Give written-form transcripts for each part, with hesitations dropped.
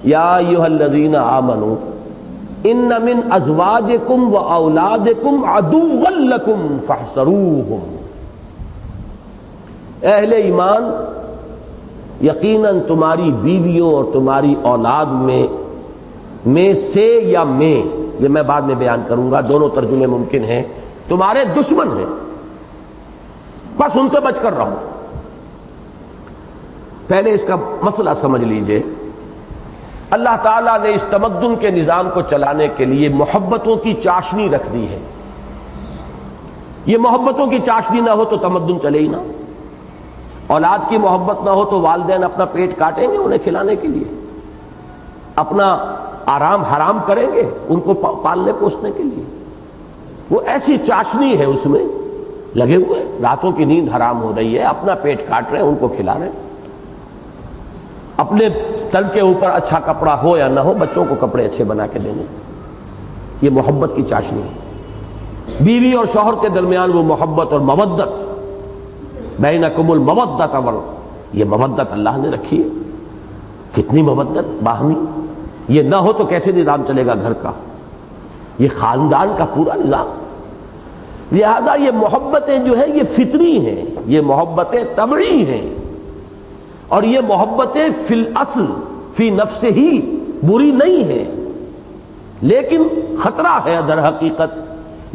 یا ایھا الذین آمنوا ان من ازواجکم و اولادکم عدوا لکم فاحذروہم، اہل ایمان یقیناً تمہاری بیویوں اور تمہاری اولاد میں سے یا میں، یہ میں بعد میں بیان کروں گا، دونوں ترجمے ممکن ہیں، تمہارے دشمن ہیں، بس ان سے بچ کر رہو۔ پہلے اس کا مسئلہ سمجھ لیجئے، اللہ تعالیٰ نے اس تمدن کے نظام کو چلانے کے لیے محبتوں کی چاشنی رکھ دی ہے۔ یہ محبتوں کی چاشنی نہ ہو تو تمدن چلے ہی نہ۔ اولاد کی محبت نہ ہو تو والدین اپنا پیٹ کاٹیں گے انہیں کھلانے کے لیے، اپنا آرام حرام کریں گے ان کو پالنے پوسنے کے لیے۔ وہ ایسی چاشنی ہے، اس میں لگے ہوئے، راتوں کی نیند حرام ہو رہی ہے، اپنا پیٹ کاٹ رہے ہیں، ان کو کھلا رہے ہیں، اپنے تن کے اوپر اچھا کپڑا ہو یا نہ ہو بچوں کو کپڑے اچھے بنا کے دیں گے۔ یہ محبت کی چاشنی ہے۔ بیوی اور شوہر کے درمیان وہ محبت اور مودت، بینکم المودۃ، یہ مودت اللہ نے رکھی ہے۔ کتنی مودت باہمی، یہ نہ ہو تو کیسے نظام چلے گا گھر کا، یہ خاندان کا پورا نظام۔ لہذا یہ محبتیں جو ہے یہ فطری ہیں، یہ محبتیں طبعی ہیں، اور یہ محبتیں فی الاصل فی نفس ہی بری نہیں ہیں، لیکن خطرہ ہے در حقیقت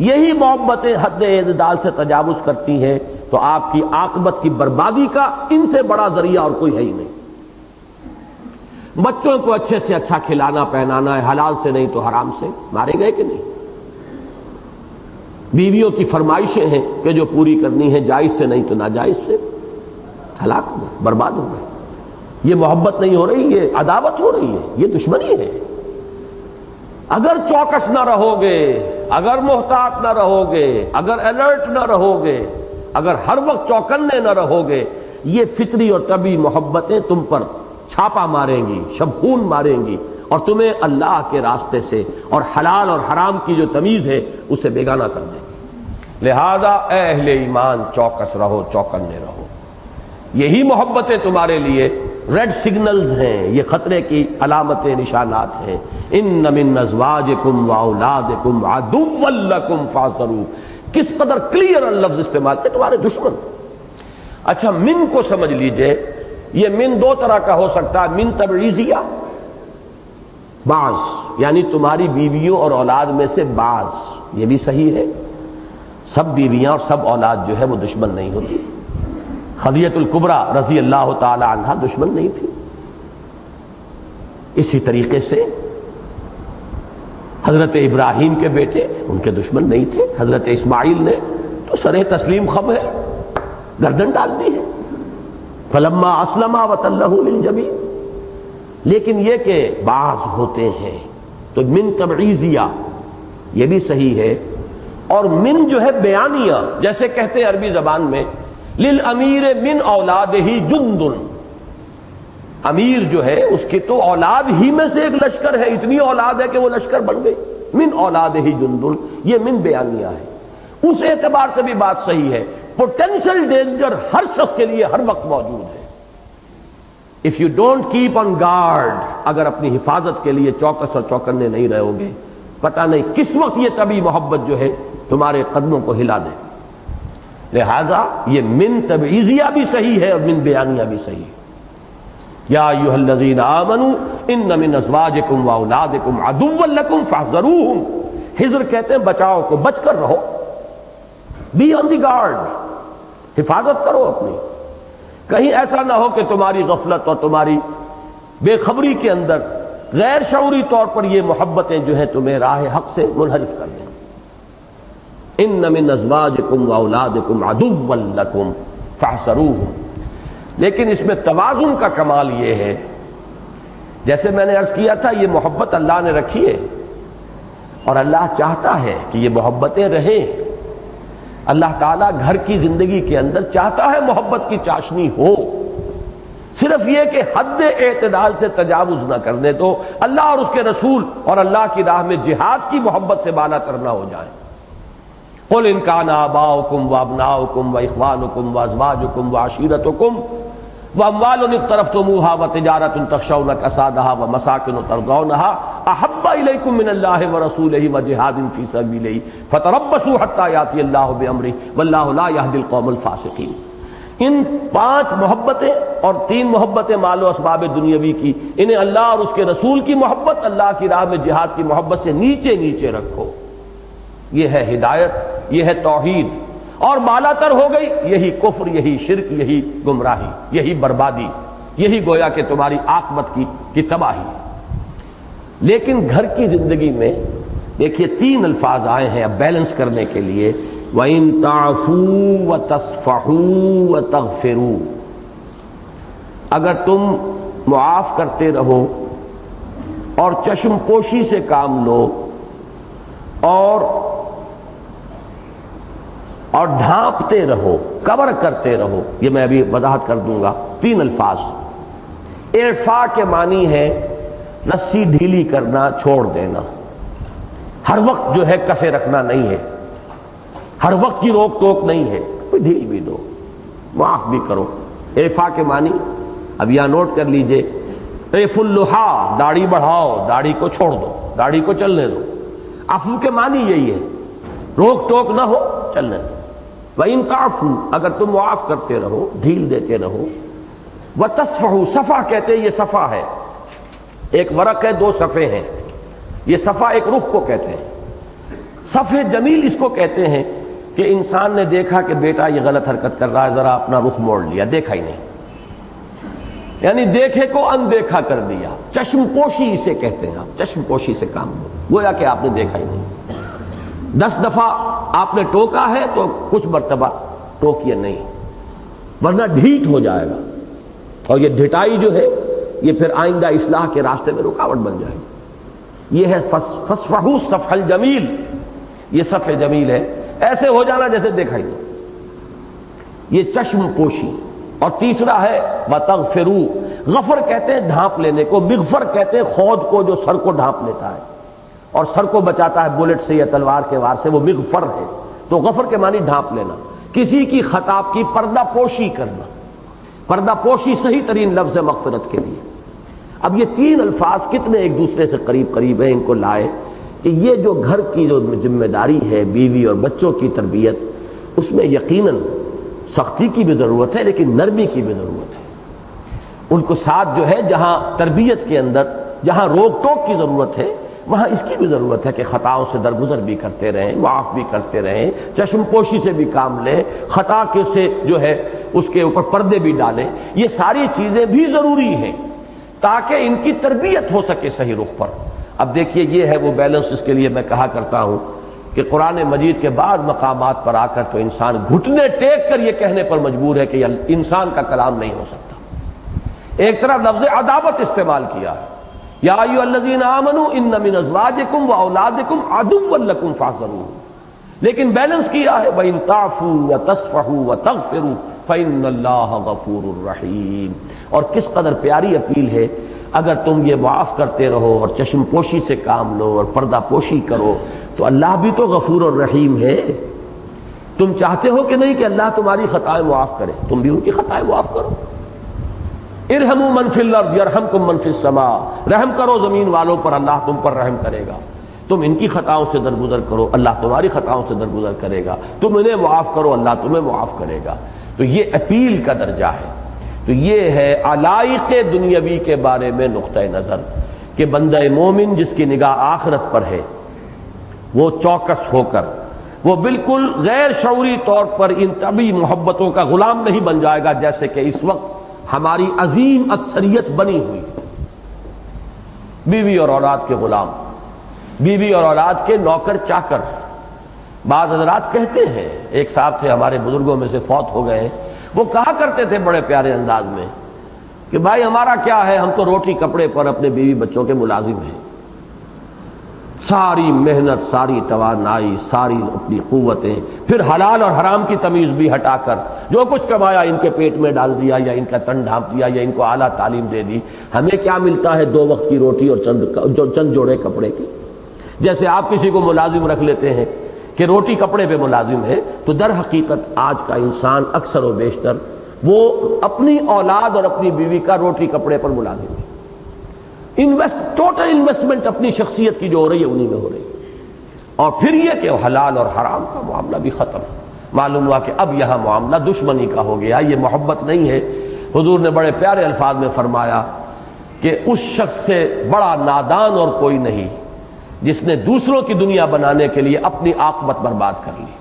یہی محبتیں حد اعتدال سے تجاوز کرتی ہیں تو آپ کی عاقبت کی بربادی کا ان سے بڑا ذریعہ اور کوئی ہے ہی نہیں۔ بچوں کو اچھے سے اچھا کھلانا پہنانا ہے، حلال سے نہیں تو حرام سے، مارے گئے کہ نہیں؟ بیویوں کی فرمائشیں ہیں کہ جو پوری کرنی ہے جائز سے نہیں تو ناجائز سے، ہلاک ہو گئے، برباد ہو گئے۔ یہ محبت نہیں ہو رہی، یہ عداوت ہو رہی ہے، یہ دشمنی ہے۔ اگر چوکس نہ رہو گے، اگر محتاط نہ رہو گے، اگر الرٹ نہ رہو گے، اگر ہر وقت چوکنے نہ رہو گے، یہ فطری اور طبعی محبتیں تم پر چھاپا ماریں گی، شبخون ماریں گی، اور تمہیں اللہ کے راستے سے اور حلال اور حرام کی جو تمیز ہے اسے بیگانہ کر دیں گی۔ لہذا اے اہل ایمان چوکس رہو، چوکنے رہو۔ یہی محبتیں تمہارے لیے ریڈ سگنلز ہیں، یہ خطرے کی علامتیں، نشانات ہیں۔ ان من ازواجکم واولادکم عدوا لکم فاحذروا، کس قدر کلیئر لفظ استعمال ہے، تمہارے دشمن۔ اچھا، من کو سمجھ لیجئے، یہ من دو طرح کا ہو سکتا ہے، من تبعیضیہ، بعض، یعنی تمہاری بیویوں اور اولاد میں سے بعض، یہ بھی صحیح ہے، سب بیویاں اور سب اولاد جو ہے وہ دشمن نہیں ہوتی۔ خدیجہ الکبریٰ رضی اللہ تعالی عنہا دشمن نہیں تھی۔ اسی طریقے سے حضرت ابراہیم کے بیٹے ان کے دشمن نہیں تھے، حضرت اسماعیل نے تو سر تسلیم خم ہے، گردن ڈال دی ہے، فلما اسلما وتلہ للجبین۔ لیکن یہ کہ بعض ہوتے ہیں تو من تبعیضیہ یہ بھی صحیح ہے، اور من جو ہے بیانیہ، جیسے کہتے ہیں عربی زبان میں للامیر من اولادہ جند، امیر جو ہے اس کی تو اولاد ہی میں سے ایک لشکر ہے، اتنی اولاد ہے کہ وہ لشکر بن گئی، من اولادہ جند، یہ من بیانیہ ہے۔ اس اعتبار سے بھی بات صحیح ہے، پوٹینشل ڈینجر ہر شخص کے لیے ہر وقت موجود ہے۔ If you don't keep on guard, اگر اپنی حفاظت کے لیے چوکس اور چوکنے نہیں رہو گے، پتہ نہیں کس وقت یہ طبعی محبت جو ہے تمہارے قدموں کو ہلا دے۔ لہذا یہ من تبعیضیہ بھی صحیح ہے اور من بیانیہ بھی صحیح ہے۔ یا ایھا الذین آمنوا ان من ازواجکم واولادکم عدوا لکم فاحذروہم، حذر کہتے ہیں بچاؤ کو، بچ کر رہو، بی آن دی گارڈ، حفاظت کرو اپنی، کہیں ایسا نہ ہو کہ تمہاری غفلت اور تمہاری بے خبری کے اندر غیر شعوری طور پر یہ محبتیں جو ہیں تمہیں راہ حق سے منحرف کر دیں۔ ان من ازواجکم واولادکم عدوا لکم فاحذروہم۔ لیکن اس میں توازن کا کمال یہ ہے، جیسے میں نے عرض کیا تھا یہ محبت اللہ نے رکھی ہے، اور اللہ چاہتا ہے کہ یہ محبتیں رہیں۔ اللہ تعالیٰ گھر کی زندگی کے اندر چاہتا ہے محبت کی چاشنی ہو، صرف یہ کہ حد اعتدال سے تجاوز نہ کرنے تو اللہ اور اس کے رسول اور اللہ کی راہ میں جہاد کی محبت سے بالا تر نہ ہو جائیں۔ قل ان کان آباؤکم وابناؤکم واخوانکم وازواجکم وعشیرتکم وَأَمْوَالٌ اقْتَرَفْتُمُوهَا وَتِجَارَةٌ تَخْشَوْنَ كَسَادَهَا وَمَسَاكِنُ تَرْضَوْنَهَا أَحَبَّ إِلَيْكُم مِّنَ اللَّهِ وَرَسُولِهِ وَجِهَادٍ فِي سَبِيلِهِ فَتَرَبَّصُوا حَتَّى يَأْتِيَ اللَّهُ بِأَمْرِهِ وَاللَّهُ لَا يَهْدِي الْقَوْمَ الْفَاسِقِينَ۔ ان 5 محبتیں اور 3 محبتیں مال و اسباب دنیاوی کی، انہیں اللہ اور اس کے رسول کی محبت، اللہ کی راہ میں جہاد کی محبت سے نیچے نیچے رکھو۔ یہ ہے ہدایت، یہ ہے توحید، اور بالا تر ہو گئی یہی کفر، یہی شرک، یہی گمراہی، یہی بربادی، یہی گویا کہ تمہاری عاقبت کی تباہی۔ لیکن گھر کی زندگی میں دیکھیے 3 الفاظ آئے ہیں اب بیلنس کرنے کے لیے، وَإِن تَعْفُوا وَتَصْفَحُوا وَتَغْفِرُوا، اگر تم معاف کرتے رہو اور چشم پوشی سے کام لو اور ڈھانپتے رہو، کور کرتے رہو، یہ میں ابھی وضاحت کر دوں گا۔ 3 الفاظ۔ اعفاء کے معنی ہے رسی ڈھیلی کرنا، چھوڑ دینا، ہر وقت جو ہے کسے رکھنا نہیں ہے، ہر وقت کی روک ٹوک نہیں ہے، کوئی ڈھیل بھی دو، معاف بھی کرو۔ اعفاء کے معنی اب یہاں نوٹ کر لیجئے، اعف اللحا، داڑھی بڑھاؤ، داڑھی کو چھوڑ دو، داڑھی کو چلنے دو۔ عفو کے معنی یہی ہے، روک ٹوک نہ ہو، چلنے دو۔ وَإِن تَعْفُوا، اگر تم معاف کرتے رہو، ڈھیل دیتے رہو۔ وَتَصْفَحُوا، صفح کہتے ہیں، یہ صفحہ ہے، ایک ورق ہے، 2 صفحے ہیں، یہ صفحہ ایک رخ کو کہتے ہیں۔ صفحہ جمیل اس کو کہتے ہیں کہ انسان نے دیکھا کہ بیٹا یہ غلط حرکت کر رہا ہے، ذرا اپنا رخ موڑ لیا، دیکھا ہی نہیں، یعنی دیکھے کو اندیکھا کر دیا۔ چشم پوشی اسے کہتے ہیں، آپ چشم پوشی سے کام لو، گویا کہ آپ نے دیکھا ہی نہیں۔ 10 دفعہ آپ نے ٹوکا ہے تو کچھ مرتبہ ٹوکیے نہیں، ورنہ ڈھیٹ ہو جائے گا، اور یہ ڈھٹائی جو ہے یہ پھر آئندہ اصلاح کے راستے میں رکاوٹ بن جائے گی۔ یہ ہے فَاصْفَحُوا الصَّفْحَ الْجَمِيلَ، یہ صفحہ جمیل ہے، ایسے ہو جانا جیسے دیکھا ہی نہیں، یہ چشم پوشی۔ اور تیسرا ہے وَتَغْفِرُوا، غفر کہتے ہیں ڈھانپ لینے کو، مغفر کہتے ہیں خود کو جو سر کو ڈھانپ لیتا ہے اور سر کو بچاتا ہے بلٹ سے یا تلوار کے وار سے، وہ مغفر ہے۔ تو غفر کے معنی ڈھانپ لینا، کسی کی خطا کی پردہ پوشی کرنا، پردہ پوشی صحیح ترین لفظ ہے مغفرت کے لیے۔ اب یہ 3 الفاظ کتنے ایک دوسرے سے قریب قریب ہیں، ان کو لائے کہ یہ جو گھر کی جو ذمہ داری ہے، بیوی اور بچوں کی تربیت، اس میں یقیناً سختی کی بھی ضرورت ہے لیکن نرمی کی بھی ضرورت ہے۔ ان کو ساتھ جو ہے جہاں تربیت کے اندر جہاں روک ٹوک کی ضرورت ہے، وہاں اس کی بھی ضرورت ہے کہ خطاؤں سے درگزر بھی کرتے رہیں، معاف بھی کرتے رہیں، چشم پوشی سے بھی کام لیں، خطا کے سے جو ہے اس کے اوپر پردے بھی ڈالیں۔ یہ ساری چیزیں بھی ضروری ہیں تاکہ ان کی تربیت ہو سکے صحیح رخ پر۔ اب دیکھیے یہ ہے وہ بیلنس، اس کے لیے میں کہا کرتا ہوں کہ قرآن مجید کے بعد مقامات پر آ کر تو انسان گھٹنے ٹیک کر یہ کہنے پر مجبور ہے کہ یہ انسان کا کلام نہیں ہو سکتا۔ ایک طرف لفظ عداوت استعمال کیا ہے، یا ایھا الذین آمنوا ان من ازواجکم واولادکم عدوا لکم فاحذروہ، لیکن بیلنس کیا ہے وَإِن تَعْفُوا وَتَصْفَحُوا وَتَغْفِرُوا فَإِنَّ اللَّهَ غَفُورٌ رَحِيمٌ۔ اور کس قدر پیاری اپیل ہے، اگر تم یہ معاف کرتے رہو اور چشم پوشی سے کام لو اور پردہ پوشی کرو تو اللہ بھی تو غفور الرحیم ہے۔ تم چاہتے ہو کہ نہیں کہ اللہ تمہاری خطائیں معاف کرے، تم بھی ان کی خطائیں معاف کرو۔ ارحموا من فی الارض یرحمکم من فی السماء، رحم کرو زمین والوں پر، اللہ تم پر رحم کرے گا۔ تم ان کی خطاؤں سے درگزر کرو، اللہ تمہاری خطاؤں سے درگزر کرے گا۔ تم انہیں معاف کرو، اللہ تمہیں معاف کرے گا۔ تو یہ اپیل کا درجہ ہے۔ تو یہ ہے علائق دنیاوی کے بارے میں نقطہ نظر کہ بندہ مومن جس کی نگاہ آخرت پر ہے، وہ چوکس ہو کر وہ بالکل غیر شعوری طور پر ان طبی محبتوں کا غلام نہیں بن جائے گا جیسے کہ اس وقت ہماری عظیم اکثریت بنی ہوئی، بیوی اور اولاد کے غلام، بیوی اور اولاد کے نوکر چاکر۔ بعض حضرات کہتے ہیں، ایک صاحب تھے ہمارے بزرگوں میں سے فوت ہو گئے ہیں، وہ کہا کرتے تھے بڑے پیارے انداز میں کہ بھائی ہمارا کیا ہے، ہم تو روٹی کپڑے پر اپنے بیوی بچوں کے ملازم ہیں، ساری محنت، ساری توانائی، ساری اپنی قوتیں، پھر حلال اور حرام کی تمیز بھی ہٹا کر جو کچھ کمایا ان کے پیٹ میں ڈال دیا یا ان کا تن ڈھانپ دیا یا ان کو اعلیٰ تعلیم دے دی، ہمیں کیا ملتا ہے 2 وقت کی روٹی اور چند جوڑے کپڑے کے۔ جیسے آپ کسی کو ملازم رکھ لیتے ہیں کہ روٹی کپڑے پہ ملازم ہے، تو در حقیقت آج کا انسان اکثر و بیشتر وہ اپنی اولاد اور اپنی بیوی کا روٹی کپڑے پر ملازم ہے. ٹوٹل انویسٹمنٹ اپنی شخصیت کی جو ہو رہی ہے انہی میں ہو رہی ہے. اور پھر یہ کہ حلال اور حرام کا معاملہ بھی ختم. معلوم ہوا کہ اب یہاں معاملہ دشمنی کا ہو گیا، یہ محبت نہیں ہے. حضور نے بڑے پیارے الفاظ میں فرمایا کہ اس شخص سے بڑا نادان اور کوئی نہیں جس نے دوسروں کی دنیا بنانے کے لیے اپنی عاقبت برباد کر لی.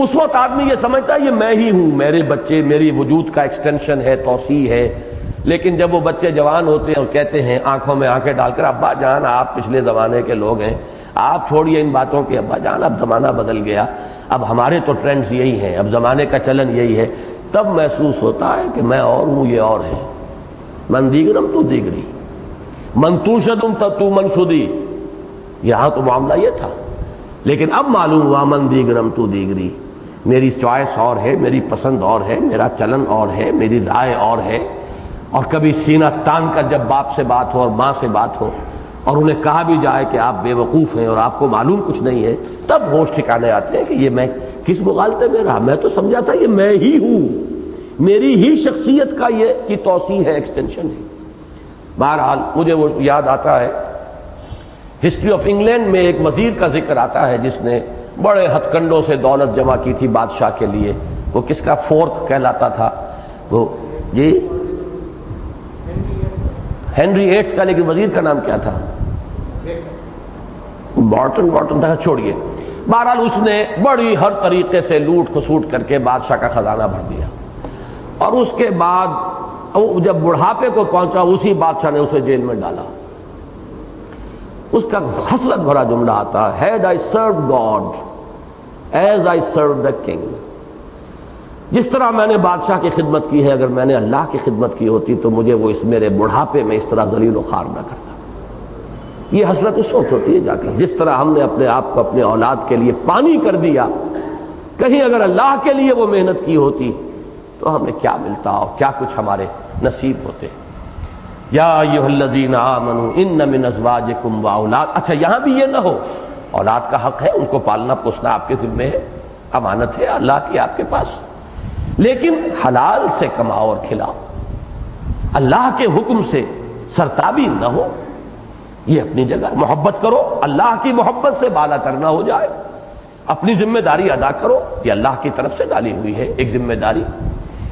اس وقت آدمی یہ سمجھتا ہے یہ میں ہی ہوں، میرے بچے میری وجود کا ایکسٹینشن ہے، توسیع ہے. لیکن جب وہ بچے جوان ہوتے ہیں اور کہتے ہیں آنکھوں میں آنکھیں ڈال کر ابا جان آپ پچھلے زمانے کے لوگ ہیں، آپ چھوڑیے ان باتوں کی، ابا جان اب زمانہ بدل گیا، اب ہمارے تو ٹرینڈز یہی ہیں، اب زمانے کا چلن یہی ہے، تب محسوس ہوتا ہے کہ میں اور ہوں یہ اور ہے. من دیگرم تو دیگری، من توشدم تو منشدی. یہاں تو معاملہ یہ تھا، لیکن اب معلوم ہوا من دیگرم تو دیگری، میری چوائس اور ہے، میری پسند اور ہے، میرا چلن اور ہے، میری رائے اور ہے. اور کبھی سینہ تان کر جب باپ سے بات ہو اور ماں سے بات ہو اور انہیں کہا بھی جائے کہ آپ بے وقوف ہیں اور آپ کو معلوم کچھ نہیں ہے، تب ہوش ٹھکانے آتے ہیں کہ یہ میں کس مغالطے میں رہا، میں تو سمجھا تھا یہ میں ہی ہوں، میری ہی شخصیت کا یہ کی توسیع ہے، ایکسٹینشن ہے. بہرحال مجھے وہ یاد آتا ہے ہسٹری آف انگلینڈ میں ایک وزیر کا ذکر آتا ہے جس نے بڑے ہتھ کنڈوں سے دولت جمع کی تھی بادشاہ کے لیے. وہ کس کا فورک کہلاتا تھا وہ، جی ہنری ایٹھ کا، لیکن وزیر کا نام کیا تھا؟ بارٹن تھا، چھوڑیے. بہرحال اس نے بڑی ہر طریقے سے لوٹ کھسوٹ کر کے بادشاہ کا خزانہ بھر دیا. اور اس کے بعد جب بڑھاپے کو پہنچا اسی بادشاہ نے اسے جیل میں ڈالا. اس کا حسرت بھرا جملہ آتا ہے، had I served God as I served the king. جس طرح میں نے بادشاہ کی خدمت کی ہے، اگر میں نے اللہ کی خدمت کی ہوتی تو مجھے وہ اس میرے بڑھاپے میں اس طرح ذلیل و خوار نہ کرتا. یہ حسرت اس وقت ہوتی ہے جا کر جس طرح ہم نے اپنے آپ کو اپنے اولاد کے لیے پانی کر دیا. کہیں اگر اللہ کے لیے وہ محنت کی ہوتی تو ہمیں کیا ملتا اور کیا کچھ ہمارے نصیب ہوتے. یا ایھا الذین آمنوا ان من ازواجکم واولاد. اچھا یہاں بھی یہ نہ ہو، اولاد کا حق ہے، ان کو پالنا پوسنا آپ کے ذمہ ہے، امانت ہے اللہ کی آپ کے پاس، لیکن حلال سے کماؤ اور کھلاؤ، اللہ کے حکم سے سرتابی نہ ہو. یہ اپنی جگہ محبت کرو، اللہ کی محبت سے بالا کرنا ہو جائے، اپنی ذمہ داری ادا کرو، یہ اللہ کی طرف سے ڈالی ہوئی ہے ایک ذمہ داری.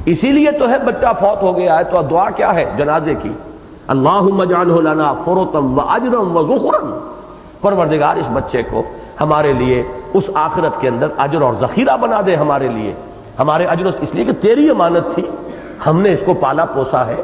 اسی لیے تو ہے بچہ فوت ہو گیا ہے تو دعا کیا ہے جنازے کی؟ اللہم اجعلہ لنا فرطا واجرا وذخرا. پروردگار اس بچے کو ہمارے لیے اس آخرت کے اندر اجر اور ذخیرہ بنا دے ہمارے لیے، ہمارے اجر، اس لیے کہ تیری امانت تھی، ہم نے اس کو پالا پوسا ہے،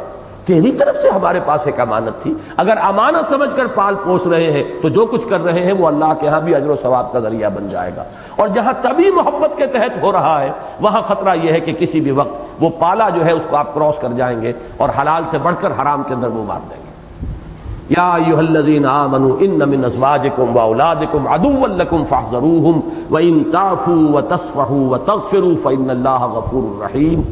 تیری طرف سے ہمارے پاس ایک امانت تھی. اگر امانت سمجھ کر پال پوس رہے ہیں تو جو کچھ کر رہے ہیں وہ اللہ کے ہاں بھی اجر و ثواب کا ذریعہ بن جائے گا. اور جہاں طبی محبت کے تحت ہو رہا ہے وہاں خطرہ یہ ہے کہ کسی بھی وقت وہ پالا جو ہے اس کو آپ کراس کر جائیں گے اور حلال سے بڑھ کر حرام کے اندر منہ مار دیں گے. یا ایھا الذین آمنوا ان من ازواجکم واولادکم عدوا لکم فاحذروہم وان تعفوا وتصفحوا وتغفروا فإن اللہ غفور رحیم.